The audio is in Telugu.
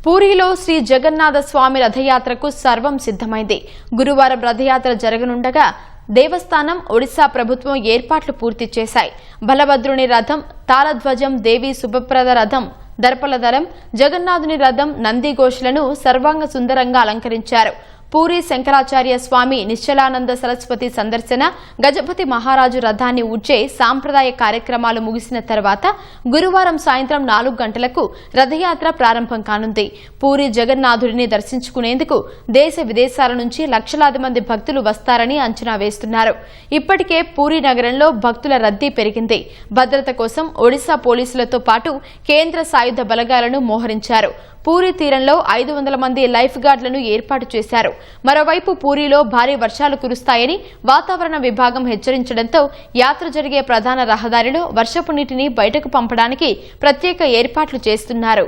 పూరిలో శ్రీ జగన్నాథ స్వామి రథయాత్రకు సర్వం సిద్దమైంది. గురువారం రథయాత్ర జరగనుండగా దేవస్థానం, ఒడిశా ప్రభుత్వం ఏర్పాట్లు పూర్తి చేశాయి. బలభద్రుని రథం, తాళధ్వజం, దేవి శుభప్రద రథం, దర్పలదలం, జగన్నాథుని రథం, నందిఘోషులను సర్వాంగ సుందరంగా అలంకరించారు. పూరి శంకరాచార్య స్వామి నిశ్చలానంద సరస్వతి సందర్శన, గజపతి మహారాజు రథాన్ని ఊడ్చే సాంప్రదాయ కార్యక్రమాలు ముగిసిన తర్వాత గురువారం సాయంత్రం 4 గంటలకు రథయాత్ర ప్రారంభం కానుంది. పూరి జగన్నాథుడిని దర్శించుకునేందుకు దేశ విదేశాల నుంచి లక్షలాది మంది భక్తులు వస్తారని అంచనా వేస్తున్నారు. ఇప్పటికే పూరి నగరంలో భక్తుల రద్దీ పెరిగింది. భద్రత కోసం ఒడిశా పోలీసులతో పాటు కేంద్ర సాయుధ బలగాలను మోహరించారు. పూరి తీరంలో 500 మంది లైఫ్ గార్డులను ఏర్పాటు చేశారు. మరోవైపు పూరిలో భారీ వర్షాలు కురుస్తాయని వాతావరణ విభాగం హెచ్చరించడంతో యాత్ర జరిగే ప్రధాన రహదారిలో వర్షపు నీటిని బయటకు పంపడానికి ప్రత్యేక ఏర్పాట్లు చేస్తున్నారు.